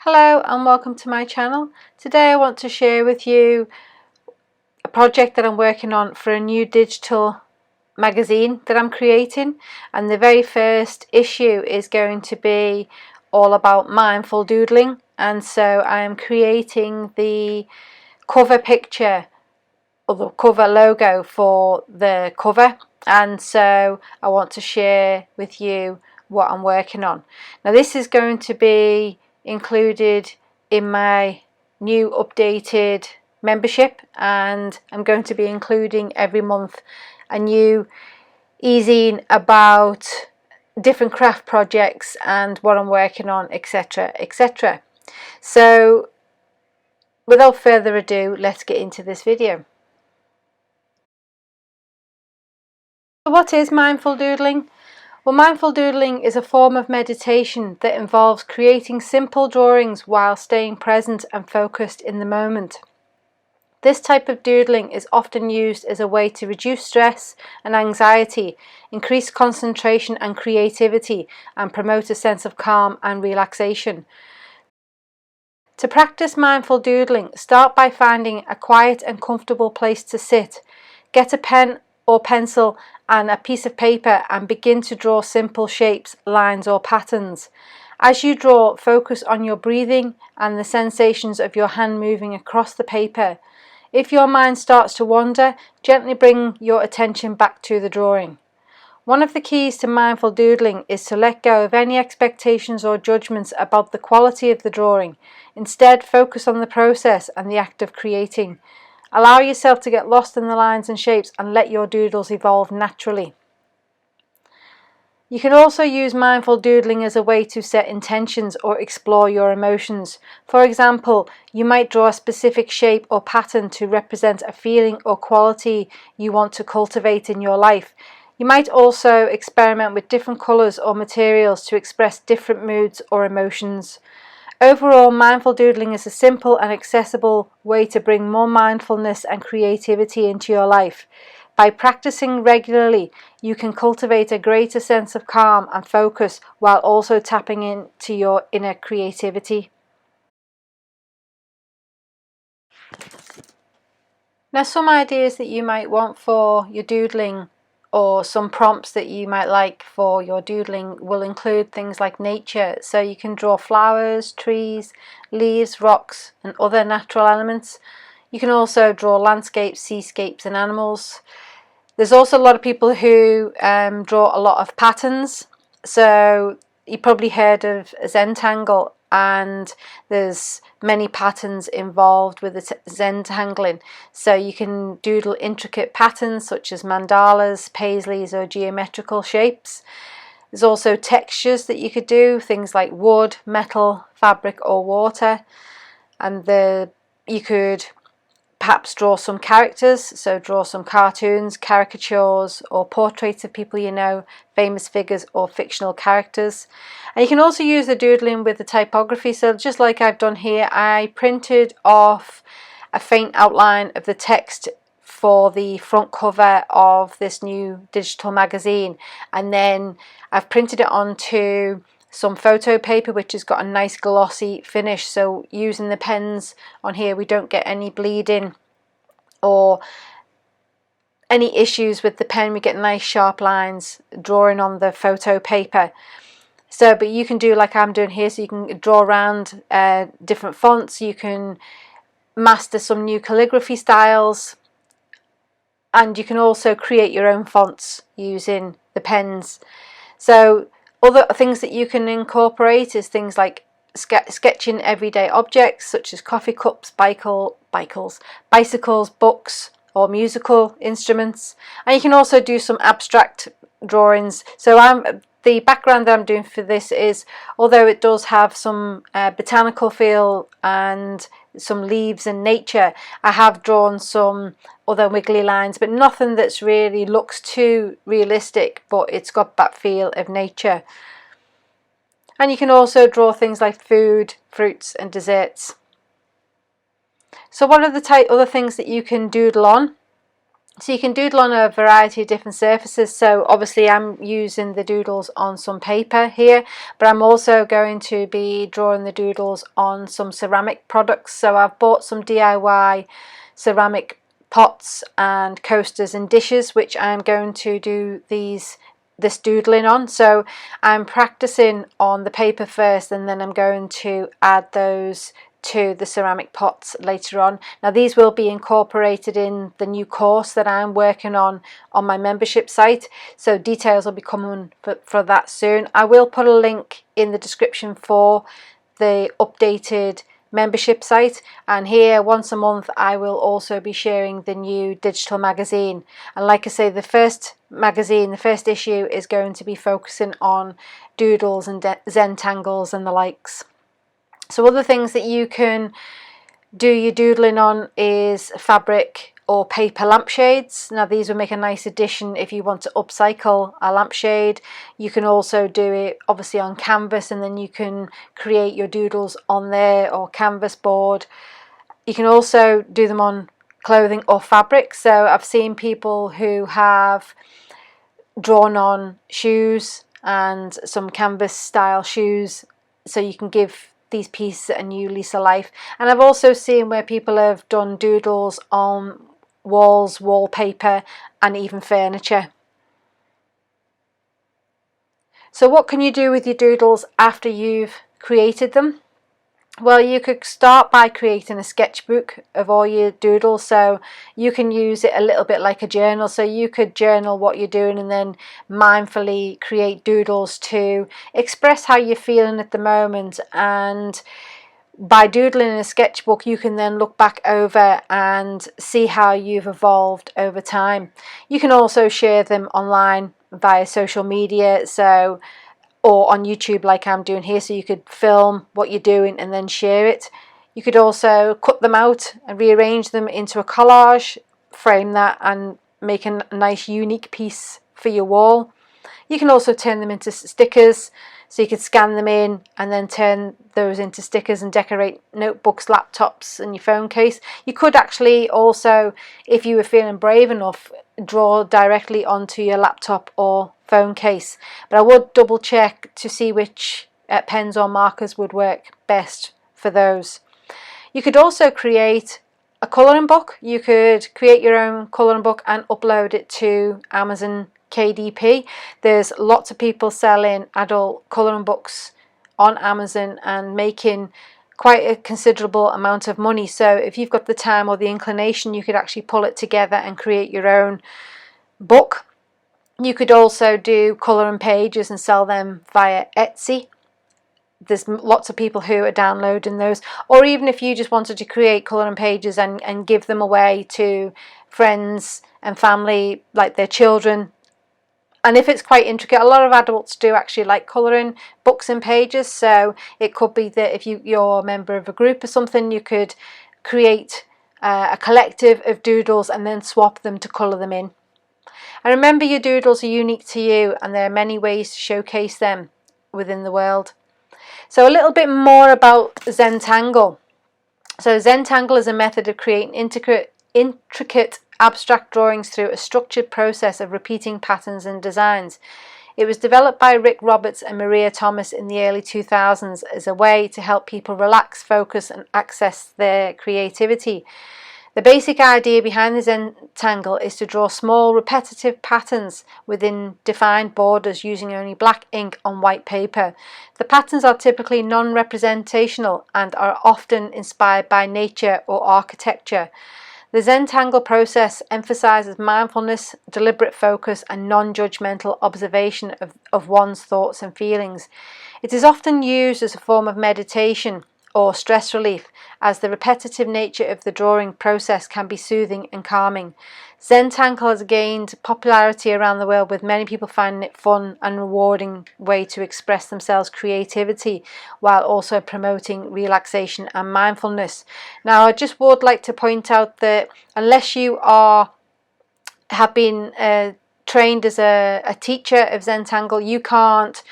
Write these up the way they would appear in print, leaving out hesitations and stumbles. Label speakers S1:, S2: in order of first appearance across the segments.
S1: Hello and welcome to my channel. Today I want to share with you a project that I'm working on for a new digital magazine that I'm creating, and the very first issue is going to be all about mindful doodling, and so I am creating the cover picture or the cover logo for the cover, and so I want to share with you what I'm working on. Now this is going to be included in my new updated membership, and I'm going to be including every month a new e-zine about different craft projects and what I'm working on, etc, etc. So without further ado, let's get into this video. So what is mindful doodling? Well, mindful doodling is a form of meditation that involves creating simple drawings while staying present and focused in the moment. This type of doodling is often used as a way to reduce stress and anxiety, increase concentration and creativity, and promote a sense of calm and relaxation. To practice mindful doodling, start by finding a quiet and comfortable place to sit. Get a pen or pencil and a piece of paper and begin to draw simple shapes, lines or patterns. As you draw, focus on your breathing and the sensations of your hand moving across the paper. If your mind starts to wander, gently bring your attention back to the drawing. One of the keys to mindful doodling is to let go of any expectations or judgments about the quality of the drawing. Instead, focus on the process and the act of creating. Allow yourself to get lost in the lines and shapes and let your doodles evolve naturally. You can also use mindful doodling as a way to set intentions or explore your emotions. For example, you might draw a specific shape or pattern to represent a feeling or quality you want to cultivate in your life. You might also experiment with different colours or materials to express different moods or emotions. Overall, mindful doodling is a simple and accessible way to bring more mindfulness and creativity into your life. By practicing regularly, you can cultivate a greater sense of calm and focus while also tapping into your inner creativity. Now, some ideas that you might want for your doodling, or some prompts that you might like for your doodling, will include things like nature. So you can draw flowers, trees, leaves, rocks and other natural elements. You can also draw landscapes, seascapes and animals. There's also a lot of people who draw a lot of patterns. So you probably heard of zentangle, and there's many patterns involved with the zentangling. So you can doodle intricate patterns such as mandalas, paisleys or geometrical shapes. There's also textures that you could do, things like wood, metal, fabric or water. And you could perhaps draw some characters, so draw some cartoons, caricatures or portraits of people you know, famous figures or fictional characters. And you can also use the doodling with the typography. So just like I've done here, I printed off a faint outline of the text for the front cover of this new digital magazine, and then I've printed it onto some photo paper which has got a nice glossy finish. So using the pens on here, we don't get any bleeding or any issues with the pen. We get nice sharp lines drawing on the photo paper. So but you can do like I'm doing here, so you can draw around different fonts. You can master some new calligraphy styles, and you can also create your own fonts using the pens. So other things that you can incorporate is things like sketching everyday objects such as coffee cups, bicycles, books or musical instruments. And you can also do some abstract drawings. So the background that I'm doing for this is, although it does have some botanical feel and some leaves and nature, I have drawn some other wiggly lines, but nothing that's really looks too realistic, but it's got that feel of nature. And you can also draw things like food, fruits and desserts. So what are the other things that you can doodle on? So you can doodle on a variety of different surfaces. So obviously I'm using the doodles on some paper here, but I'm also going to be drawing the doodles on some ceramic products. So I've bought some DIY ceramic pots and coasters and dishes, which I'm going to do this doodling on. So I'm practicing on the paper first, and then I'm going to add those to the ceramic pots later on. Now these will be incorporated in the new course that I'm working on my membership site, so details will be coming for that soon. I will put a link in the description for the updated membership site, and here once a month I will also be sharing the new digital magazine. And like I say, the first magazine, the first issue, is going to be focusing on doodles and zentangles and the likes. So other things that you can do your doodling on is fabric or paper lampshades. Now these will make a nice addition if you want to upcycle a lampshade. You can also do it obviously on canvas, and then you can create your doodles on there, or canvas board. You can also do them on clothing or fabric. So I've seen people who have drawn on shoes and some canvas style shoes, so you can give these pieces a new lease of life. And I've also seen where people have done doodles on walls, wallpaper, and even furniture. So what can you do with your doodles after you've created them? Well, you could start by creating a sketchbook of all your doodles, so you can use it a little bit like a journal. So you could journal what you're doing and then mindfully create doodles to express how you're feeling at the moment. And by doodling in a sketchbook, you can then look back over and see how you've evolved over time. You can also share them online via social media, or on YouTube like I'm doing here, so you could film what you're doing and then share it. You could also cut them out and rearrange them into a collage, frame that, and make a nice unique piece for your wall. You can also turn them into stickers, so you could scan them in and then turn those into stickers and decorate notebooks, laptops, and your phone case. You could actually also, if you were feeling brave enough, draw directly onto your laptop or phone case, but I would double check to see which pens or markers would work best for those. You could also create a colouring book. You could create your own colouring book and upload it to Amazon KDP. There's lots of people selling adult colouring books on Amazon and making quite a considerable amount of money. So if you've got the time or the inclination, you could actually pull it together and create your own book. You could also do colouring pages and sell them via Etsy. There's lots of people who are downloading those. Or even if you just wanted to create colouring pages and give them away to friends and family, like their children. And if it's quite intricate, a lot of adults do actually like colouring books and pages. So it could be that if you're a member of a group or something, you could create a collective of doodles and then swap them to colour them in. And remember, your doodles are unique to you, and there are many ways to showcase them within the world. So a little bit more about zentangle. So zentangle is a method of creating intricate abstract drawings through a structured process of repeating patterns and designs. It was developed by Rick Roberts and Maria Thomas in the early 2000s as a way to help people relax, focus, and access their creativity. The basic idea behind the zentangle is to draw small repetitive patterns within defined borders using only black ink on white paper. The patterns are typically non-representational and are often inspired by nature or architecture. The zentangle process emphasizes mindfulness, deliberate focus, and non-judgmental observation of one's thoughts and feelings. It is often used as a form of meditation or stress relief, as the repetitive nature of the drawing process can be soothing and calming. Zentangle has gained popularity around the world, with many people finding it fun and rewarding way to express themselves creativity while also promoting relaxation and mindfulness. Now, I just would like to point out that unless you have been trained as a teacher of Zentangle, you can't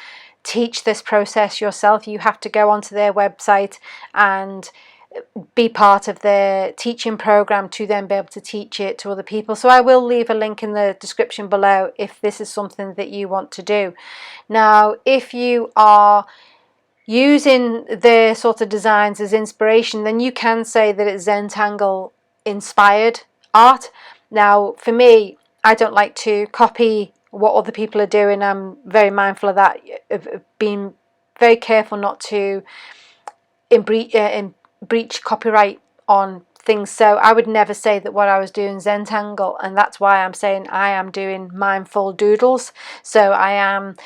S1: teach this process yourself. You have to go onto their website and be part of the teaching program to then be able to teach it to other people. So I will leave a link in the description below if this is something that you want to do. Now, if you are using the sort of designs as inspiration, then you can say that it's zentangle inspired art. Now, for me, I don't like to copy what other people are doing. I'm very mindful of that, of being very careful not to breach copyright on things. So I would never say that what I was doing zentangle, and that's why I'm saying I am doing mindful doodles. So I am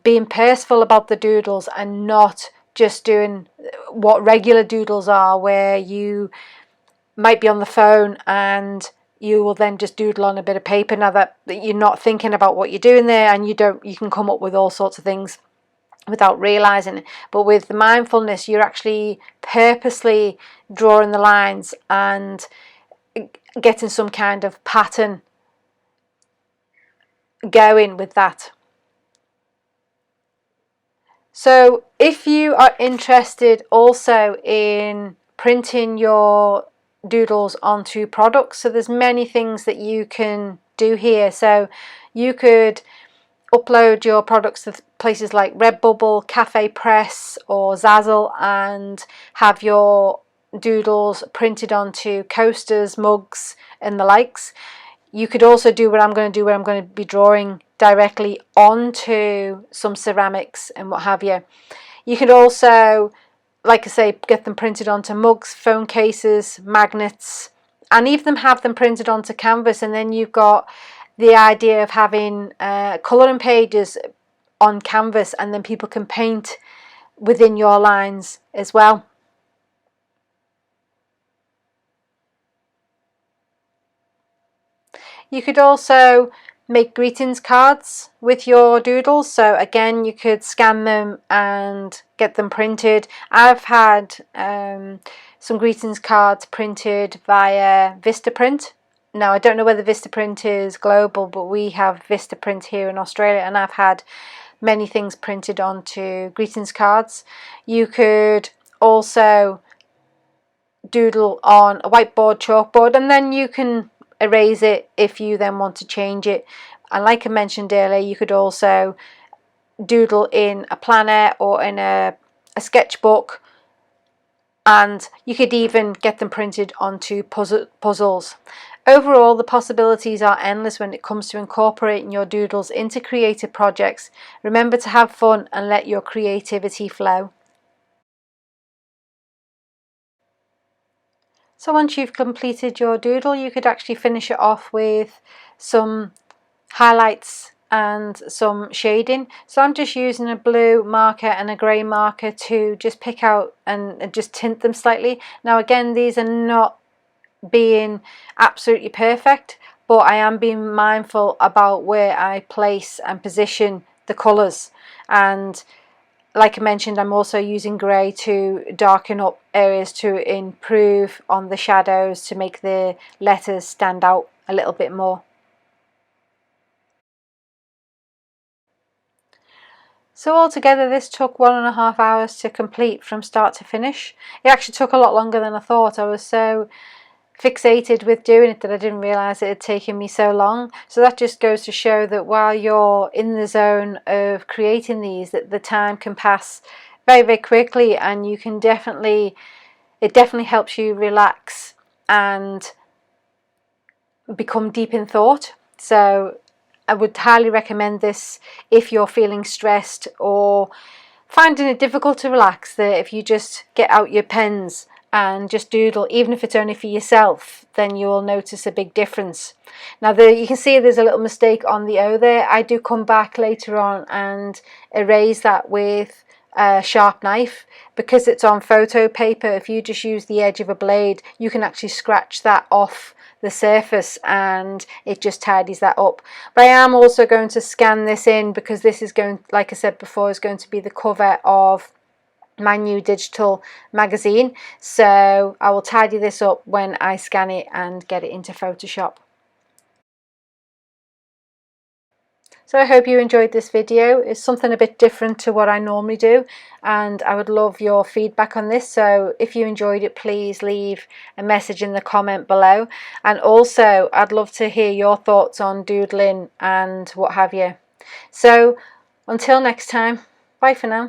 S1: being purposeful about the doodles and not just doing what regular doodles are, where you might be on the phone and you will then just doodle on a bit of paper. Now that you're not thinking about what you're doing there, and you can come up with all sorts of things without realizing it. But with the mindfulness, you're actually purposely drawing the lines and getting some kind of pattern going with that. So if you are interested also in printing your doodles onto products, so there's many things that you can do here. So you could upload your products to places like Redbubble, Cafe Press or Zazzle and have your doodles printed onto coasters, mugs and the likes. You could also do what I'm going to do, where I'm going to be drawing directly onto some ceramics and what have you. You could also, like I say, get them printed onto mugs, phone cases, magnets, and even have them printed onto canvas. And then you've got the idea of having colouring pages on canvas, and then people can paint within your lines as well. You could also make greetings cards with your doodles. So again, you could scan them and get them printed. I've had some greetings cards printed via Vistaprint. Now, I don't know whether Vistaprint is global, but we have Vistaprint here in Australia, and I've had many things printed onto greetings cards. You could also doodle on a whiteboard, chalkboard, and then you can erase it if you then want to change it. And like I mentioned earlier, you could also doodle in a planner or in a sketchbook, and you could even get them printed onto puzzles. Overall, the possibilities are endless when it comes to incorporating your doodles into creative projects. Remember to have fun and let your creativity flow. So once you've completed your doodle, you could actually finish it off with some highlights and some shading. So I'm just using a blue marker and a grey marker to just pick out and just tint them slightly. Now again, these are not being absolutely perfect, but I am being mindful about where I place and position the colours. And like I mentioned, I'm also using grey to darken up areas to improve on the shadows, to make the letters stand out a little bit more. So altogether this took 1.5 hours to complete from start to finish. It actually took a lot longer than I thought. I was so fixated with doing it that I didn't realise it had taken me so long. So that just goes to show that while you're in the zone of creating these, that the time can pass very, very quickly, and you can it definitely helps you relax and become deep in thought. So I would highly recommend this if you're feeling stressed or finding it difficult to relax, that if you just get out your pens and just doodle, even if it's only for yourself, then you will notice a big difference. Now you can see there's a little mistake on the O there. I do come back later on and erase that with a sharp knife. Because it's on photo paper, if you just use the edge of a blade, you can actually scratch that off the surface and it just tidies that up. But I am also going to scan this in, because this is going, like I said before, is going to be the cover of my new digital magazine. So I will tidy this up when I scan it and get it into Photoshop. So I hope you enjoyed this video. It's something a bit different to what I normally do, and I would love your feedback on this. So if you enjoyed it, please leave a message in the comment below. And also I'd love to hear your thoughts on doodling and what have you. So until next time, bye for now.